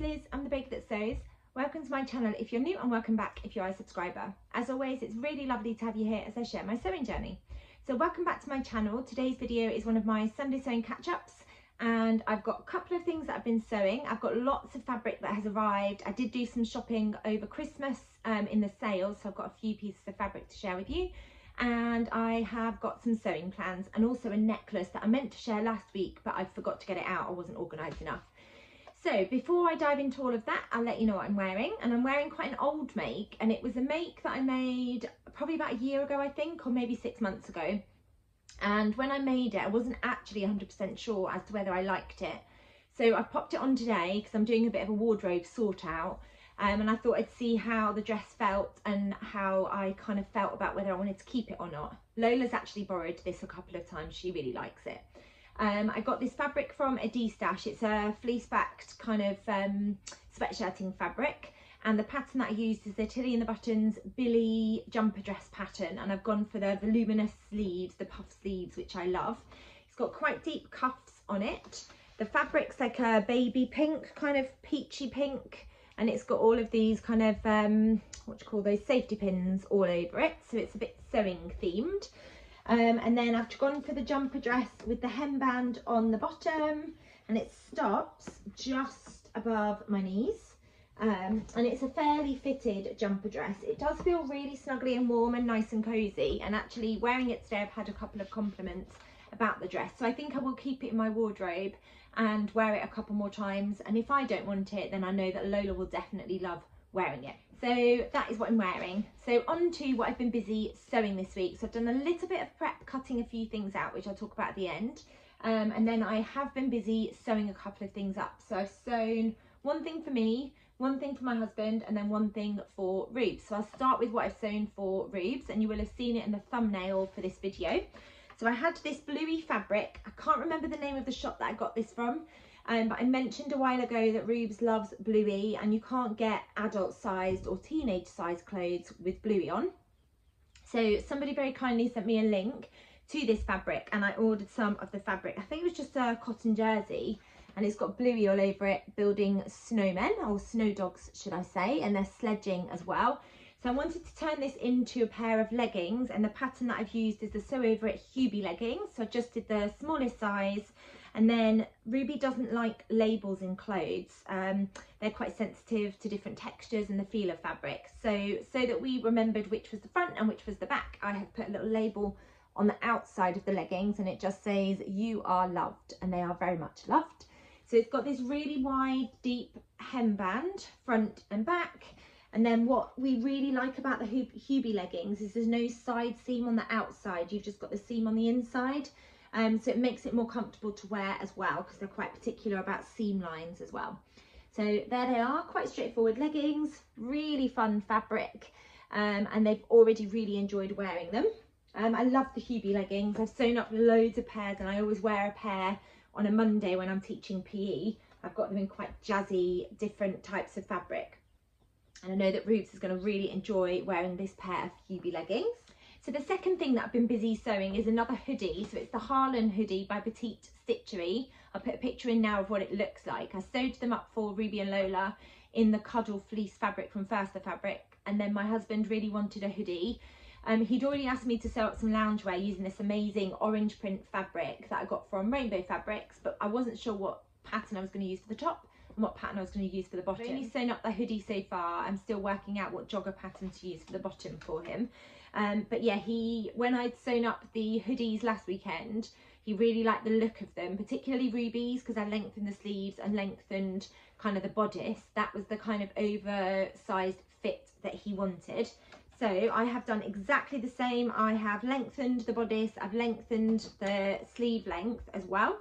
Liz, I'm the baker that sews. Welcome to my channel if you're new, and welcome back if you are a subscriber. As always, it's really lovely to have you here as I share my sewing journey. So welcome back to my channel. Today's video is one of my Sunday sewing catch-ups, and I've got a couple of things that I've been sewing. I've got lots of fabric that has arrived. I did do some shopping over Christmas in the sales, so I've got a few pieces of fabric to share with you. And I have got some sewing plans and also a necklace that I meant to share last week, but I forgot to get it out. I wasn't organised enough. So before I dive into all of that, I'll let you know what I'm wearing. And I'm wearing quite an old make, and it was a make that I made probably about a year ago, I think, or maybe 6 months ago. And when I made it, I wasn't actually 100% sure as to whether I liked it. So I popped it on today because I'm doing a bit of a wardrobe sort out. And I thought I'd see how the dress felt and how I kind of felt about whether I wanted to keep it or not. Lola's actually borrowed this a couple of times. She really likes it. I got this fabric from a D-stash. It's a fleece-backed kind of sweatshirting fabric. And the pattern that I used is the Tilly and the Buttons Billy jumper dress pattern. And I've gone for the voluminous sleeves, the puff sleeves, which I love. It's got quite deep cuffs on it. The fabric's like a baby pink, kind of peachy pink. And it's got all of these kind of, what do you call those, safety pins all over it. So it's a bit sewing themed. And then I've gone for the jumper dress with the hemband on the bottom. And it stops just above my knees. And it's a fairly fitted jumper dress. It does feel really snuggly and warm and nice and cozy. And actually wearing it today, I've had a couple of compliments about the dress. So I think I will keep it in my wardrobe and wear it a couple more times, and if I don't want it, then I know that Lola will definitely love wearing it. So that is what I'm wearing. So on to what I've been busy sewing this week. So I've done a little bit of prep, cutting a few things out, which I'll talk about at the end, and then I have been busy sewing a couple of things up. So I've sewn one thing for me, one thing for my husband, and then one thing for Rubes. So I'll start with what I've sewn for Rubes, and you will have seen it in the thumbnail for this video. So I had this bluey fabric. I can't remember the name of the shop that I got this from, but I mentioned a while ago that Rubes loves bluey, and you can't get adult sized or teenage sized clothes with bluey on. So somebody very kindly sent me a link to this fabric, and I ordered some of the fabric. I think it was just a cotton jersey, and it's got bluey all over it, building snowmen, or snow dogs should I say, and they're sledging as well. So I wanted to turn this into a pair of leggings, and the pattern that I've used is the Sew Over It Hubie leggings. So I just did the smallest size, and then Ruby doesn't like labels in clothes. They're quite sensitive to different textures and the feel of fabric. So that we remembered which was the front and which was the back, I have put a little label on the outside of the leggings, and it just says "You are loved," and they are very much loved. So it's got this really wide, deep hemband, front and back. And then what we really like about the Hubie leggings is there's no side seam on the outside. You've just got the seam on the inside. So it makes it more comfortable to wear as well, because they're quite particular about seam lines as well. So there they are, quite straightforward leggings, really fun fabric. And they've already really enjoyed wearing them. I love the Hubie leggings. I've sewn up loads of pairs, and I always wear a pair on a Monday when I'm teaching PE. I've got them in quite jazzy, different types of fabric. And I know that Rubes is going to really enjoy wearing this pair of Hubie leggings. So the second thing that I've been busy sewing is another hoodie. So it's the Harlan hoodie by Petite Stitchery. I'll put a picture in now of what it looks like. I sewed them up for Ruby and Lola in the Cuddle fleece fabric from First Fabric. And then my husband really wanted a hoodie. He'd already asked me to sew up some loungewear using this amazing orange print fabric that I got from Rainbow Fabrics, but I wasn't sure what pattern I was going to use for the top and what pattern I was going to use for the bottom. I've only sewn up the hoodie so far. I'm still working out what jogger pattern to use for the bottom for him. But yeah, when I'd sewn up the hoodies last weekend, he really liked the look of them, particularly Ruby's, because I lengthened the sleeves and lengthened kind of the bodice. That was the kind of oversized fit that he wanted. So I have done exactly the same. I have lengthened the bodice, I've lengthened the sleeve length as well.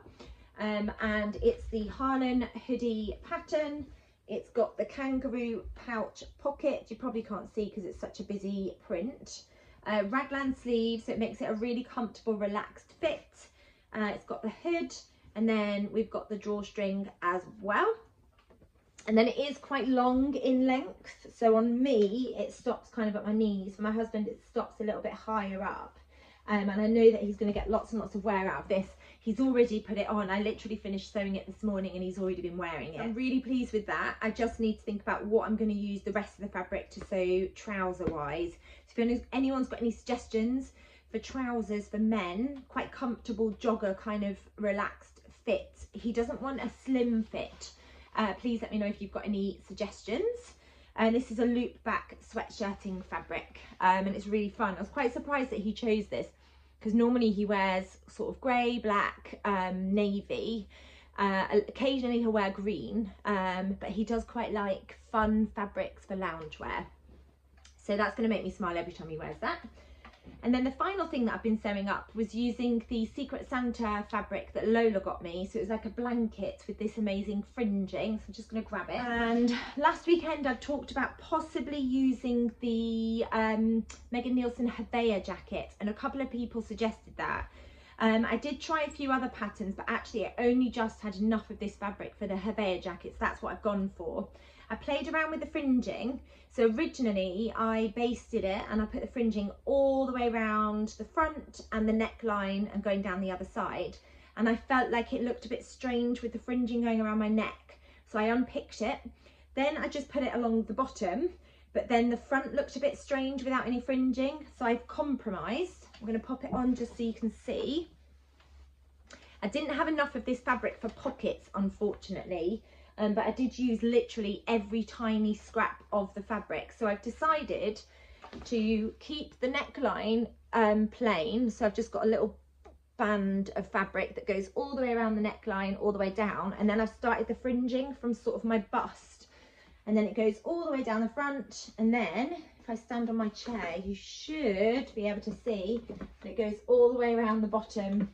And it's the Harlan hoodie pattern. It's got the kangaroo pouch pocket. You probably can't see because it's such a busy print. Raglan sleeves, so it makes it a really comfortable, relaxed fit. It's got the hood, and then we've got the drawstring as well. And then it is quite long in length. So on me, it stops kind of at my knees. For my husband, it stops a little bit higher up. And I know that he's going to get lots and lots of wear out of this. he's already put it on. I literally finished sewing it this morning and he's already been wearing it. I'm really pleased with that. I just need to think about what I'm going to use the rest of the fabric to sew trouser wise. So if anyone's got any suggestions for trousers for men, quite comfortable jogger kind of relaxed fit. He doesn't want a slim fit. Please let me know if you've got any suggestions. And this is a loop back sweatshirting fabric, and it's really fun. I was quite surprised that he chose this, because normally he wears sort of grey, black, navy. Occasionally he'll wear green, but he does quite like fun fabrics for loungewear. So that's going to make me smile every time he wears that. And then the final thing that I've been sewing up was using the Secret Santa fabric that Lola got me. So it was like a blanket with this amazing fringing. So I'm just going to grab it. And last weekend I talked about possibly using the Megan Nielsen Hevea jacket, and a couple of people suggested that. I did try a few other patterns, but actually I only just had enough of this fabric for the Hevea jackets. That's what I've gone for. I played around with the fringing. So originally I basted it and I put the fringing all the way around the front and the neckline and going down the other side. And I felt like it looked a bit strange with the fringing going around my neck. So I unpicked it. Then I just put it along the bottom, but then the front looked a bit strange without any fringing. So I've compromised. I'm going to pop it on just so you can see. I didn't have enough of this fabric for pockets, unfortunately. But I did use literally every tiny scrap of the fabric. So I've decided to keep the neckline plain. So I've just got a little band of fabric that goes all the way around the neckline, all the way down. And then I've started the fringing from sort of my bust. And then it goes all the way down the front. And then if I stand on my chair, you should be able to see that it goes all the way around the bottom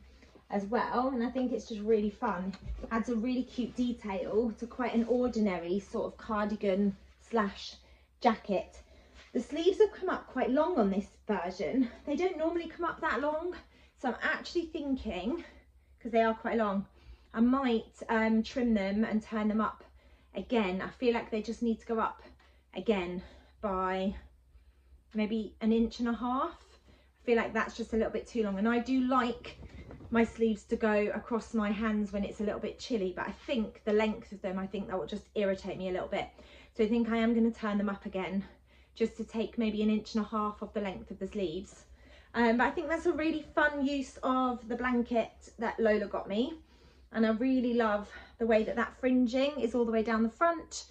as well. And I think it's just really fun. Adds a really cute detail to quite an ordinary sort of cardigan slash jacket. The sleeves have come up quite long on this version. They don't normally come up that long, so I'm actually thinking, because they are quite long, I might trim them and turn them up again. I feel like they just need to go up again by maybe 1.5 inches. I feel like that's just a little bit too long, and I do like my sleeves to go across my hands when it's a little bit chilly, but I think the length of them, I think that will just irritate me a little bit. So I think I am going to turn them up again, just to take maybe 1.5 inches of the length of the sleeves. But I think that's a really fun use of the blanket that Lola got me. And I really love the way that that fringing is all the way down the front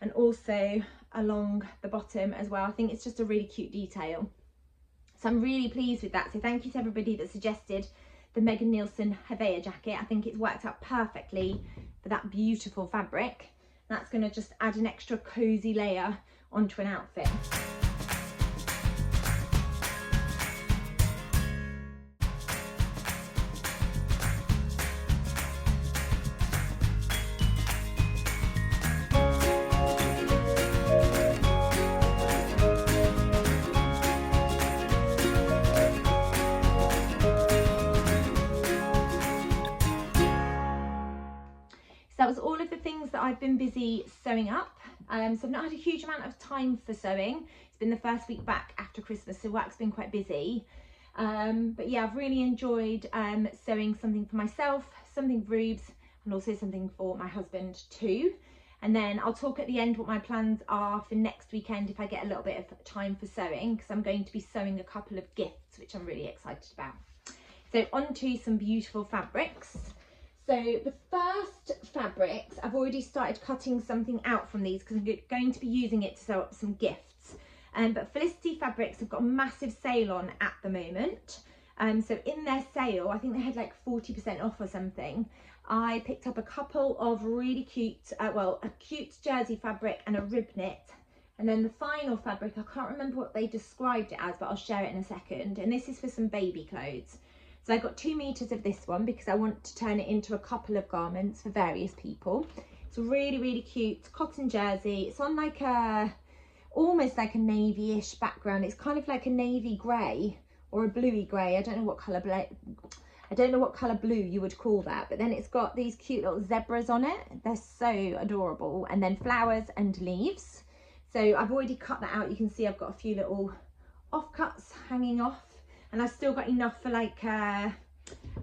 and also along the bottom as well. I think it's just a really cute detail. So I'm really pleased with that. So thank you to everybody that suggested the Megan Nielsen Hevea jacket. I think it's worked out perfectly for that beautiful fabric. That's going to just add an extra cozy layer onto an outfit. That was all of the things that I've been busy sewing up. So I've not had a huge amount of time for sewing. It's been the first week back after Christmas, so work's been quite busy. But yeah, I've really enjoyed sewing something for myself, something for Rubes, and also something for my husband too. And then I'll talk at the end what my plans are for next weekend if I get a little bit of time for sewing, because I'm going to be sewing a couple of gifts, which I'm really excited about. So on to some beautiful fabrics. So the first fabrics, I've already started cutting something out from these because I'm going to be using it to sew up some gifts. But Felicity Fabrics have got a massive sale on at the moment. So in their sale, I think they had like 40% off or something. I picked up a couple of really cute, well, a cute jersey fabric and a rib knit. And then the final fabric, I can't remember what they described it as, but I'll share it in a second. And this is for some baby clothes. So I got 2 meters of this one because I want to turn it into a couple of garments for various people. It's a really, really cute cotton jersey. It's on like a, almost like a navy-ish background. It's kind of like a navy grey or a bluey grey. I don't know what colour blue you would call that. But then it's got these cute little zebras on it. They're so adorable. And then flowers and leaves. So I've already cut that out. You can see I've got a few little offcuts hanging off. And I've still got enough for like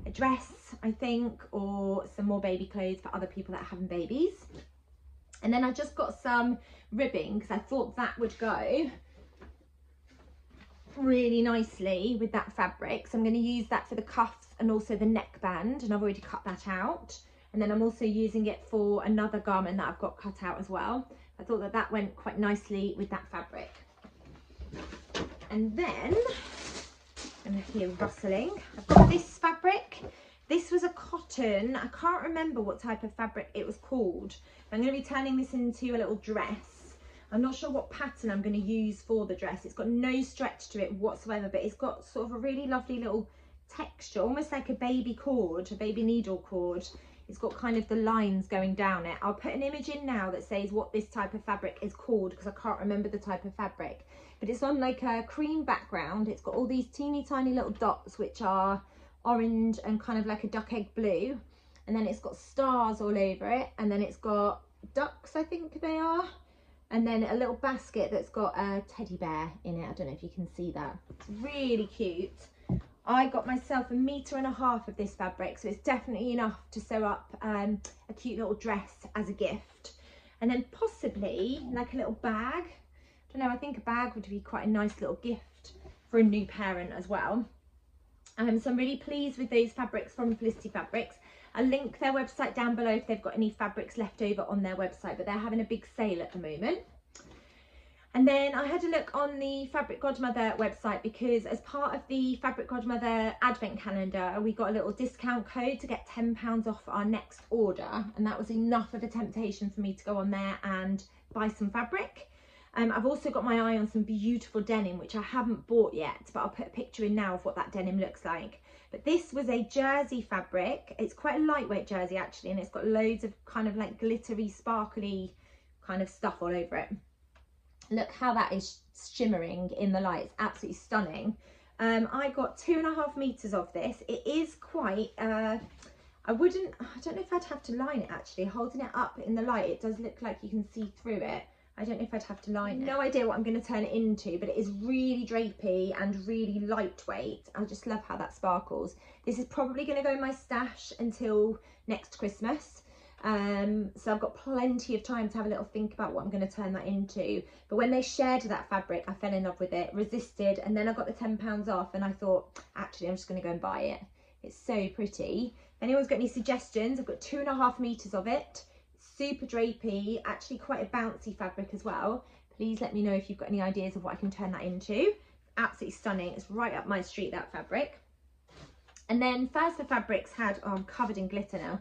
a dress, I think, or some more baby clothes for other people that are having babies. And then I just got some ribbing because I thought that would go really nicely with that fabric. So I'm going to use that for the cuffs and also the neckband, and I've already cut that out. And then I'm also using it for another garment that I've got cut out as well. I thought that that went quite nicely with that fabric. And then, and I hear rustling, I've got this fabric. This was a cotton, I can't remember what type of fabric it was called. I'm going to be turning this into a little dress. I'm not sure what pattern I'm going to use for the dress. It's got no stretch to it whatsoever, but it's got sort of a really lovely little texture, almost like a baby cord, a baby needle cord. It's got kind of the lines going down it. I'll put an image in now that says what this type of fabric is called, because I can't remember the type of fabric. But it's on like a cream background. It's got all these teeny tiny little dots, which are orange and kind of like a duck egg blue. And then it's got stars all over it. And then it's got ducks, I think they are. And then a little basket that's got a teddy bear in it. I don't know if you can see that. It's really cute. I got myself 1.5 meters of this fabric, so it's definitely enough to sew up a cute little dress as a gift. And then possibly like a little bag. I don't know, I think a bag would be quite a nice little gift for a new parent as well. So I'm really pleased with those fabrics from Felicity Fabrics. I'll link their website down below if they've got any fabrics left over on their website, but they're having a big sale at the moment. And then I had a look on the Fabric Godmother website, because as part of the Fabric Godmother advent calendar, we got a little discount code to get £10 off our next order. And that was enough of a temptation for me to go on there and buy some fabric. I've also got my eye on some beautiful denim, which I haven't bought yet, but I'll put a picture in now of what that denim looks like. But this was a jersey fabric. It's quite a lightweight jersey actually, and it's got loads of kind of like glittery, sparkly kind of stuff all over it. Look how that is shimmering in the light. It's absolutely stunning. I got 2.5 meters of this. It is quite, I don't know if I'd have to line it actually. Holding it up in the light, it does look like you can see through it. I don't know if I'd have to line it. No idea what I'm going to turn it into, but it is really drapey and really lightweight. I just love how that sparkles. This is probably going to go in my stash until next Christmas. So I've got plenty of time to have a little think about what I'm going to turn that into. But when they shared that fabric, I fell in love with it, resisted, and then I got the £10 off and I thought, actually, I'm just going to go and buy it. It's so pretty. If anyone's got any suggestions, I've got 2.5 meters of it. Super drapey, actually quite a bouncy fabric as well. Please let me know if you've got any ideas of what I can turn that into. Absolutely stunning. It's right up my street, that fabric. And then First for Fabrics had, oh, I'm covered in glitter now.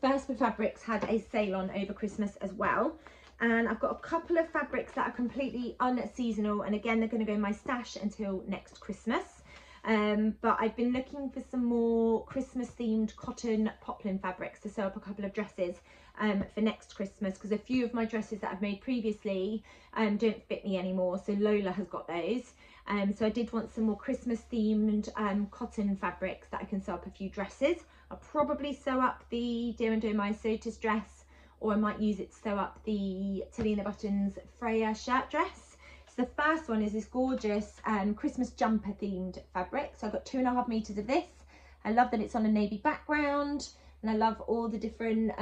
First for Fabrics had a sale on over Christmas as well. And I've got a couple of fabrics that are completely unseasonal, and again, they're going to go in my stash until next Christmas. But I've been looking for some more Christmas themed cotton poplin fabrics to sew up a couple of dresses for next Christmas, because a few of my dresses that I've made previously don't fit me anymore, so Lola has got those. So I did want some more Christmas themed cotton fabrics that I can sew up a few dresses. I'll probably sew up the Dear and Dear My Sotis dress, or I might use it to sew up the Tilly and the Buttons Freya shirt dress. So the first one is this gorgeous Christmas jumper themed fabric. So I've got 2.5 meters of this. I love that it's on a navy background, and I love all the different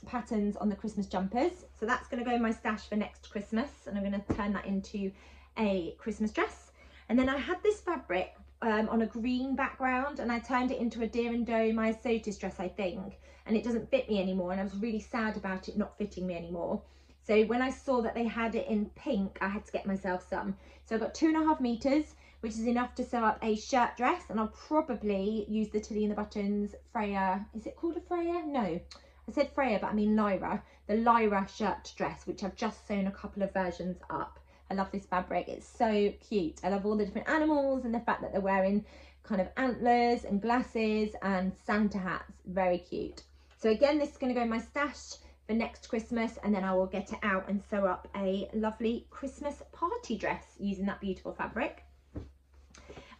patterns on the Christmas jumpers. So that's going to go in my stash for next Christmas, and I'm going to turn that into a Christmas dress. And then I had this fabric on a green background, and I turned it into a Dear and Dear My Sotis dress, I think, and it doesn't fit me anymore, and I was really sad about it not fitting me anymore. So when I saw that they had it in pink, I had to get myself some. So I've got 2.5 meters, which is enough to sew up a shirt dress, and I'll probably use the Tilly and the Buttons Freya, is it called a Freya? No, I said Freya, but I mean Lyra, the Lyra shirt dress, which I've just sewn a couple of versions up. I love this fabric, it's so cute. I love all the different animals and the fact that they're wearing kind of antlers and glasses and Santa hats, very cute. So again, this is going to go in my stash for next Christmas, and then I will get it out and sew up a lovely Christmas party dress using that beautiful fabric.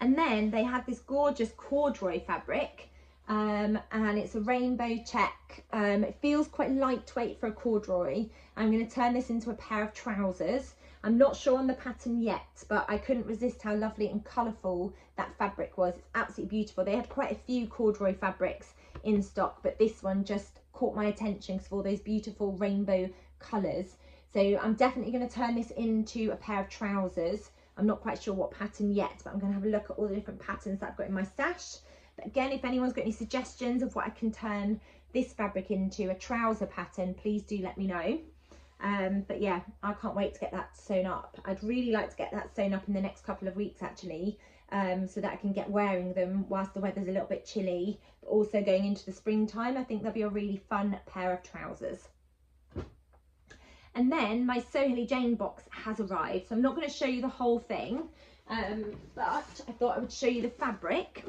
And then they had this gorgeous corduroy fabric, and it's a rainbow check. It feels quite lightweight for a corduroy. I'm going to turn this into a pair of trousers. I'm not sure on the pattern yet, but I couldn't resist how lovely and colourful that fabric was. It's absolutely beautiful. They had quite a few corduroy fabrics in stock, but this one just caught my attention because of all those beautiful rainbow colours. So I'm definitely going to turn this into a pair of trousers. I'm not quite sure what pattern yet, but I'm going to have a look at all the different patterns that I've got in my stash. But again, if anyone's got any suggestions of what I can turn this fabric into a trouser pattern, please do let me know. But yeah, I can't wait to get that sewn up. I'd really like to get that sewn up in the next couple of weeks actually, so that I can get wearing them whilst the weather's a little bit chilly, but also going into the springtime. I think they'll be a really fun pair of trousers. And then my Sew Hayley Jane box has arrived, so I'm not going to show you the whole thing, but I thought I would show you the fabric,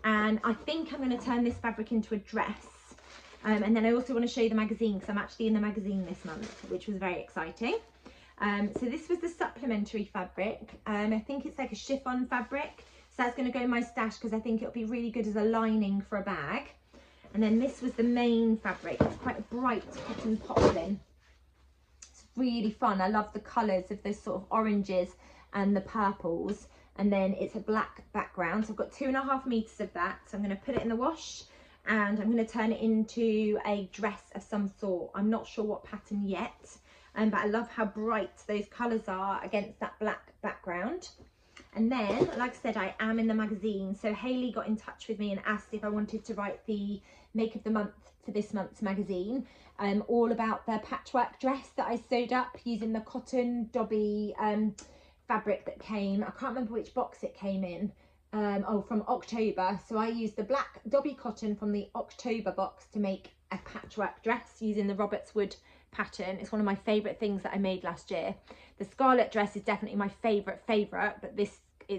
and I think I'm going to turn this fabric into a dress. And then I also want to show you the magazine, because I'm actually in the magazine this month, which was very exciting. So this was the supplementary fabric. I think it's like a chiffon fabric, so that's going to go in my stash because I think it'll be really good as a lining for a bag. And then this was the main fabric. It's quite a bright cotton poplin. It's really fun. I love the colours of those sort of oranges and the purples. And then it's a black background. So I've got 2.5 meters of that. So I'm going to put it in the wash, and I'm going to turn it into a dress of some sort. I'm not sure what pattern yet, but I love how bright those colours are against that black background. And then, like I said, I am in the magazine. So Hayley got in touch with me and asked if I wanted to write the make of the month for this month's magazine, all about the patchwork dress that I sewed up using the cotton dobby fabric that came. I can't remember which box it came in. From October. So I used the black dobby cotton from the October box to make a patchwork dress using the Roberts Wood pattern. It's one of my favourite things that I made last year. The scarlet dress is definitely my favourite, but this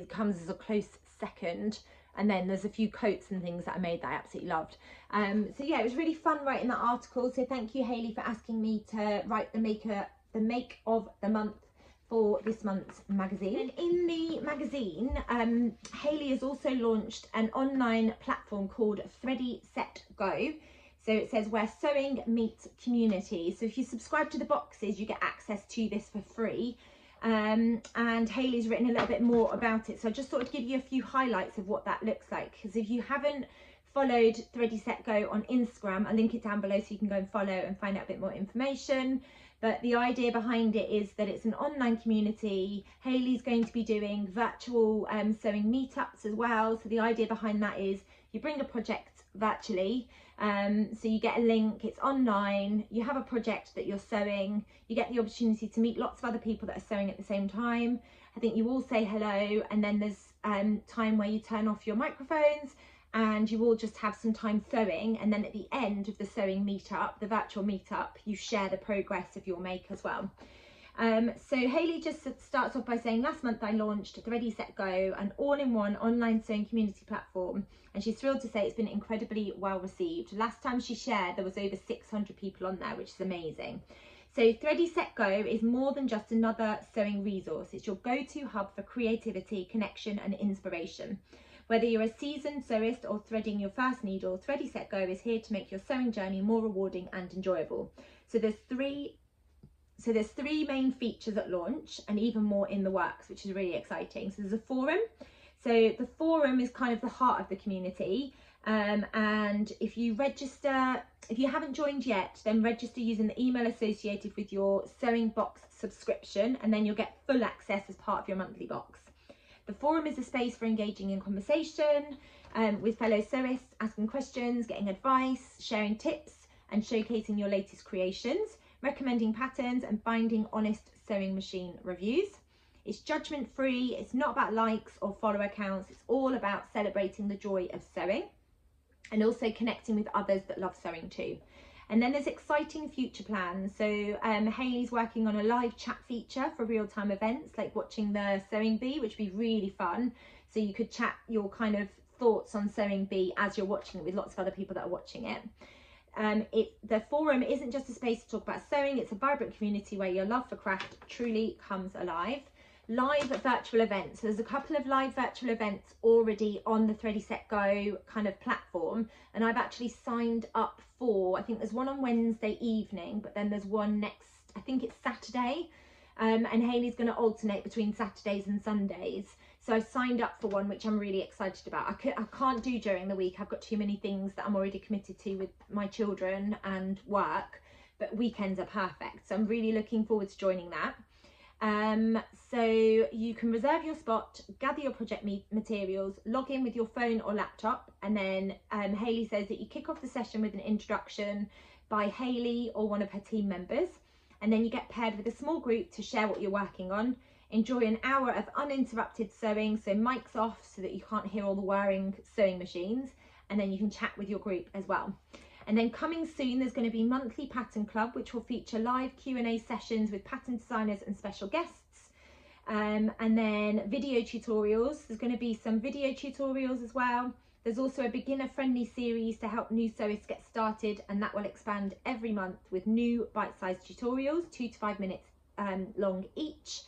comes as a close second. And then there's a few coats and things that I made that I absolutely loved. So yeah, it was really fun writing that article. So thank you, Hayley, for asking me to write the make of the month for this month's magazine. And in the magazine, Hayley has also launched an online platform called Thready Set Go. So it says where sewing meets community. So if you subscribe to the boxes, you get access to this for free. And Hayley's written a little bit more about it. So I just thought I'd give you a few highlights of what that looks like. Because if you haven't followed Thready Set Go on Instagram, I'll link it down below so you can go and follow and find out a bit more information. But the idea behind it is that it's an online community. Hayley's going to be doing virtual sewing meetups as well. So the idea behind that is you bring a project virtually. So you get a link, it's online, you have a project that you're sewing, you get the opportunity to meet lots of other people that are sewing at the same time. I think you all say hello, and then there's time where you turn off your microphones and you all just have some time sewing, and then at the end of the sewing meetup, the virtual meetup, you share the progress of your make as well. So Hayley just starts off by saying, last month I launched Thready Set Go, an all-in-one online sewing community platform, and she's thrilled to say it's been incredibly well received. Last time she shared, there was over 600 people on there, which is amazing. So Thready Set Go is more than just another sewing resource. It's your go-to hub for creativity, connection and inspiration. Whether you're a seasoned sewist or threading your first needle, Thready Set Go is here to make your sewing journey more rewarding and enjoyable. So there's three main features at launch, and even more in the works, which is really exciting. So there's a forum. So the forum is kind of the heart of the community. And if you haven't joined yet, then register using the email associated with your sewing box subscription, and then you'll get full access as part of your monthly box. The forum is a space for engaging in conversation with fellow sewists, asking questions, getting advice, sharing tips and showcasing your latest creations, recommending patterns and finding honest sewing machine reviews. It's judgment free, it's not about likes or follower counts, it's all about celebrating the joy of sewing and also connecting with others that love sewing too. And then there's exciting future plans. So Hayley's working on a live chat feature for real-time events, like watching the Sewing Bee, which would be really fun. So you could chat your kind of thoughts on Sewing Bee as you're watching it with lots of other people that are watching it. The forum isn't just a space to talk about sewing, it's a vibrant community where your love for craft truly comes alive. Live virtual events. So there's a couple of live virtual events already on the Thready Set Go kind of platform, and I've actually signed up for, I think there's one on Wednesday evening, but then there's one next, I think it's Saturday, and Hayley's going to alternate between Saturdays and Sundays. So I've signed up for one, which I'm really excited about. I can't do during the week. I've got too many things that I'm already committed to with my children and work, but weekends are perfect. So I'm really looking forward to joining that. So you can reserve your spot, gather your project materials, log in with your phone or laptop, and then Hayley says that you kick off the session with an introduction by Hayley or one of her team members, and then you get paired with a small group to share what you're working on. Enjoy an hour of uninterrupted sewing, so mics off so that you can't hear all the whirring sewing machines, and then you can chat with your group as well. And then coming soon, there's going to be monthly pattern club, which will feature live Q&A sessions with pattern designers and special guests. And then video tutorials. There's going to be some video tutorials as well. There's also a beginner friendly series to help new sewists get started, and that will expand every month with new bite-sized tutorials, 2 to 5 minutes long each.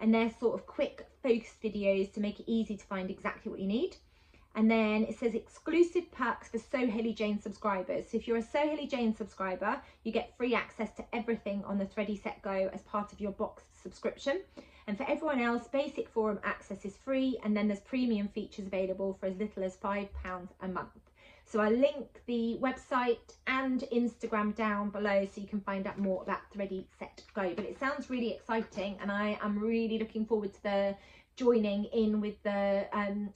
And they're sort of quick focused videos to make it easy to find exactly what you need. And then it says exclusive perks for Sew Hayley Jane subscribers. So if you're a Sew Hayley Jane subscriber, you get free access to everything on the Thready Set Go as part of your boxed subscription. And for everyone else, basic forum access is free, and then there's premium features available for as little as £5 a month. So I'll link the website and Instagram down below so you can find out more about Thready Set Go. But it sounds really exciting, and I am really looking forward to the joining in with the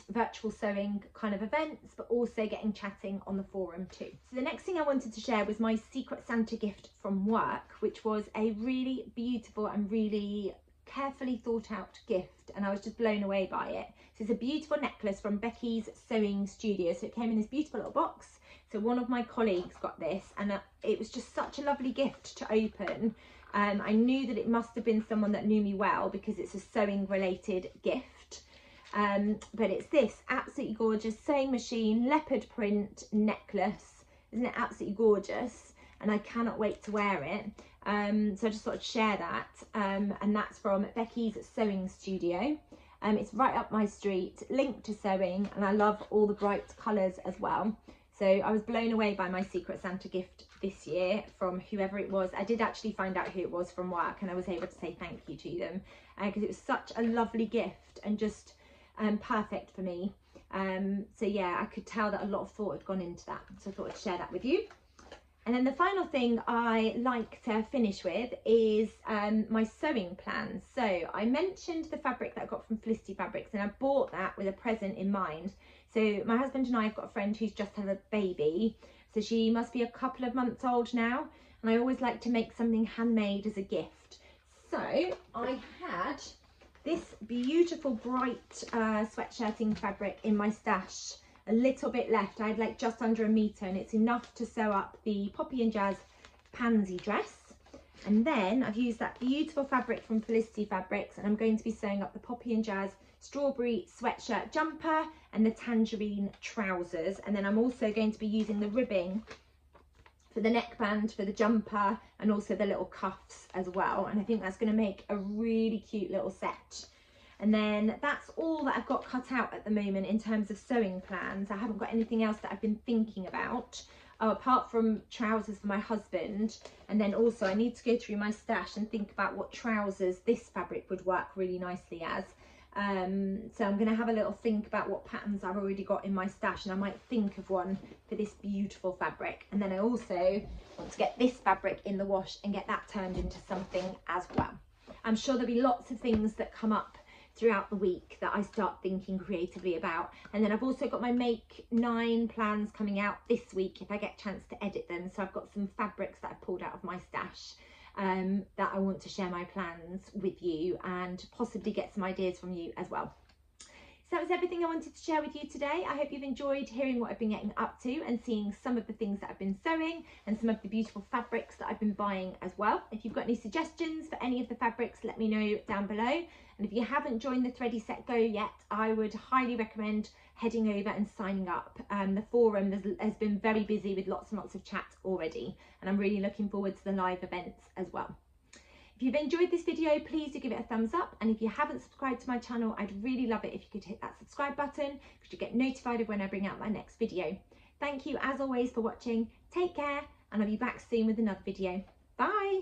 virtual sewing kind of events, but also getting chatting on the forum too. So the next thing I wanted to share was my Secret Santa gift from work, which was a really beautiful and really carefully thought out gift, and I was just blown away by it. So it's a beautiful necklace from Becky's sewing studio. So it came in this beautiful little box. So one of my colleagues got this, and it was just such a lovely gift to open. I knew that it must have been someone that knew me well because it's a sewing related gift. But it's this absolutely gorgeous sewing machine leopard print necklace. Isn't it absolutely gorgeous? And I cannot wait to wear it. So I just thought I'd share that. And that's from Becky's Sewing Studio. It's right up my street, linked to sewing, and I love all the bright colours as well. So I was blown away by my Secret Santa gift this year from whoever it was. I did actually find out who it was from work, and I was able to say thank you to them because it was such a lovely gift and just perfect for me. So yeah, I could tell that a lot of thought had gone into that. So I thought I'd share that with you. And then the final thing I like to finish with is my sewing plans. So I mentioned the fabric that I got from Felicity Fabrics, and I bought that with a present in mind. So my husband and I have got a friend who's just had a baby. So she must be a couple of months old now. And I always like to make something handmade as a gift. So I had this beautiful bright sweatshirting fabric in my stash. A little bit left. I had like just under 1 metre, and it's enough to sew up the Poppy and Jazz pansy dress. And then I've used that beautiful fabric from Felicity Fabrics, and I'm going to be sewing up the Poppy and Jazz strawberry sweatshirt jumper and the tangerine trousers. And then I'm also going to be using the ribbing for the neckband for the jumper and also the little cuffs as well. And I think that's going to make a really cute little set. And then that's all that I've got cut out at the moment in terms of sewing plans. I haven't got anything else that I've been thinking about, apart from trousers for my husband. And then also I need to go through my stash and think about what trousers this fabric would work really nicely as. So I'm going to have a little think about what patterns I've already got in my stash, and I might think of one for this beautiful fabric. And then I also want to get this fabric in the wash and get that turned into something as well. I'm sure there'll be lots of things that come up throughout the week that I start thinking creatively about. And then I've also got my Make 9 plans coming out this week if I get a chance to edit them. So I've got some fabrics that I've pulled out of my stash that I want to share my plans with you and possibly get some ideas from you as well. So that was everything I wanted to share with you today. I hope you've enjoyed hearing what I've been getting up to and seeing some of the things that I've been sewing and some of the beautiful fabrics that I've been buying as well. If you've got any suggestions for any of the fabrics, let me know down below. And if you haven't joined the Thready Set Go yet, I would highly recommend heading over and signing up. The forum has been very busy with lots and lots of chat already, and I'm really looking forward to the live events as well. If you've enjoyed this video, please do give it a thumbs up. And if you haven't subscribed to my channel, I'd really love it if you could hit that subscribe button, because you get notified of when I bring out my next video. Thank you as always for watching. Take care, and I'll be back soon with another video. Bye.